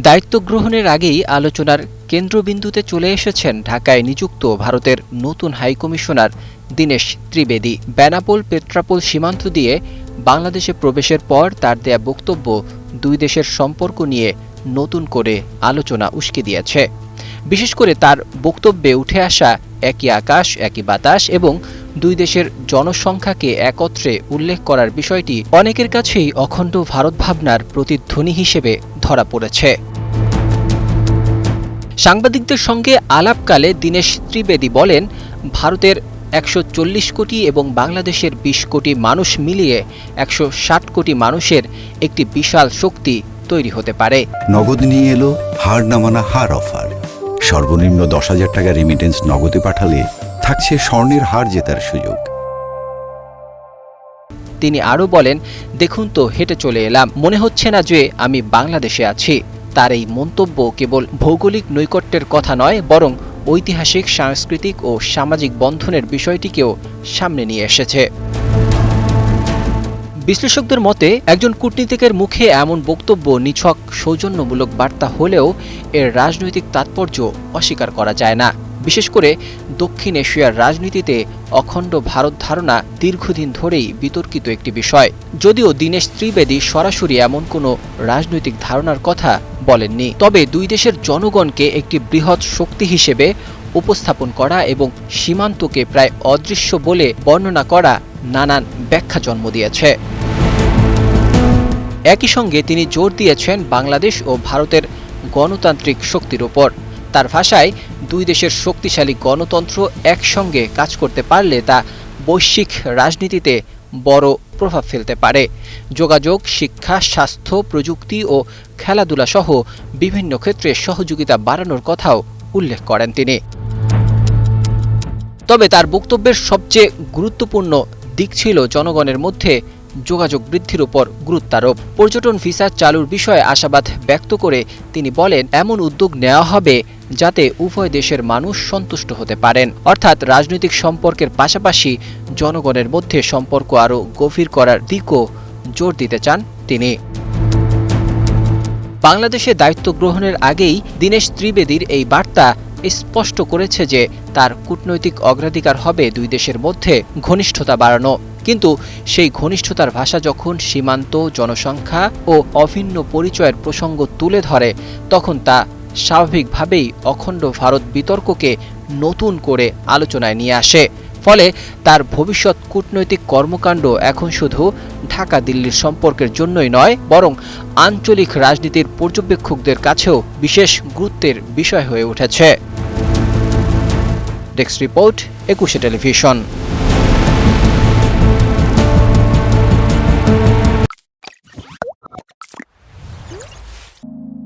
দায়িত্ব গ্রহণের আগেই আলোচনার কেন্দ্রবিন্দুতে চলে এসেছেন ঢাকায় নিযুক্ত ভারতের নতুন হাইকমিশনার দীনেশ ত্রিবেদী। বেনাপোল পেট্রাপোল সীমান্ত দিয়ে বাংলাদেশে প্রবেশের পর তার দেয়া বক্তব্য দুই দেশের সম্পর্ক নিয়ে নতুন করে আলোচনা উস্কে দিয়েছে। বিশেষ করে তার বক্তব্যে উঠে আসা একই আকাশ একই বাতাস এবং দুই দেশের জনসংখ্যাকে একত্রে উল্লেখ করার বিষয়টি অনেকের কাছেই অখণ্ড ভারত ভাবনার প্রতিধ্বনি হিসেবে ধরা পড়েছে। সাংবাদিকদের সঙ্গে আলাপকালে দীনেশ ত্রিবেদী বলেন, ভারতের ১৪০ কোটি এবং বাংলাদেশের ২০ কোটি মানুষ মিলিয়ে ১৬০ কোটি মানুষের একটি বিশাল শক্তি তৈরি হতে পারে। নগদ নিয়ে এলো হার না মানা হার অফার। সর্বনিম্ন ১০,০০০ টাকা রেমিটেন্স নগদে পাঠালে থাকছে স্বর্ণের হার জেতার সুযোগ। তিনি আরও বলেন, দেখুন তো হেঁটে চলে এলাম, মনে হচ্ছে না যে আমি বাংলাদেশে আছি। তার এই মন্তব্য কেবল ভৌগোলিক নৈকট্যের কথা নয়, বরং ঐতিহাসিক, সাংস্কৃতিক ও সামাজিক বন্ধনের বিষয়টিকেও সামনে নিয়ে এসেছে। বিশ্লেষকদের মতে, একজন কূটনীতিকের মুখে এমন বক্তব্য নিছক সৌজন্যমূলক বার্তা হলেও এর রাজনৈতিক তাৎপর্য অস্বীকার করা যায় না। বিশেষ করে দক্ষিণ এশিয়ার রাজনীতিতে অখণ্ড ভারত ধারণা দীর্ঘদিন ধরেই বিতর্কিত একটি বিষয়। যদিও দীনেশ ত্রিবেদী সরাসরি এমন কোনো রাজনৈতিক ধারণার কথা বলেননি, তবে দুই দেশের জনগণকে একটি বৃহৎ শক্তি হিসেবে উপস্থাপন করা এবং সীমান্তকে প্রায় অদৃশ্য বলে বর্ণনা করা নানান ব্যাখ্যা জন্ম দিয়েছে। একই সঙ্গে তিনি জোর দিয়েছেন বাংলাদেশ ও ভারতের গণতান্ত্রিক শক্তির উপর। তার ভাষায়, দুই দেশের শক্তিশালী গণতন্ত্র একসঙ্গে কাজ করতে পারলে তা বৈশ্বিক রাজনীতিতে বড় প্রভাব ফেলতে পারে। যোগাযোগ, শিক্ষা, স্বাস্থ্য, প্রযুক্তি ও খেলাধুলা সহ বিভিন্ন ক্ষেত্রে সহযোগিতা বাড়ানোর কথাও উল্লেখ করেন তিনি। তবে তার বক্তব্যের সবচেয়ে গুরুত্বপূর্ণ দিক ছিল জনগণের মধ্যে যোগাযোগ বৃদ্ধির উপর গুরুত্বারোপ। পর্যটন ভিসা চালুর বিষয়ে আশাবাদ ব্যক্ত করে তিনি বলেন, এমন উদ্যোগ নেওয়া হবে যাতে উভয় দেশের মানুষ সন্তুষ্ট হতে পারেন। অর্থাৎ রাজনৈতিক সম্পর্কের পাশাপাশি জনগণের মধ্যে সম্পর্ক আরও গভীর করার দিকও জোর দিতে চান তিনি। বাংলাদেশে দায়িত্ব গ্রহণের আগেই দীনেশ ত্রিবেদীর এই বার্তা স্পষ্ট করেছে যে তার কূটনৈতিক অগ্রাধিকার হবে দুই দেশের মধ্যে ঘনিষ্ঠতা বাড়ানো। কিন্তু সেই ঘনিষ্ঠতার ভাষা যখন সীমান্ত, জনসংখ্যা ও অভিন্ন পরিচয়ের প্রসঙ্গ তুলে ধরে, তখন তা স্বাভাবিকভাবেই অখণ্ড ভারত বিতর্ককে নতুন করে আলোচনায় নিয়ে আসে। ফলে তার ভবিষ্যৎ কূটনৈতিক কর্মকাণ্ড এখন শুধু ঢাকা দিল্লির সম্পর্কের জন্যই নয়, বরং আঞ্চলিক রাজনীতির পর্যবেক্ষকদের কাছেও বিশেষ গুরুত্বের বিষয় হয়ে উঠেছে। Desk report, ২১ television.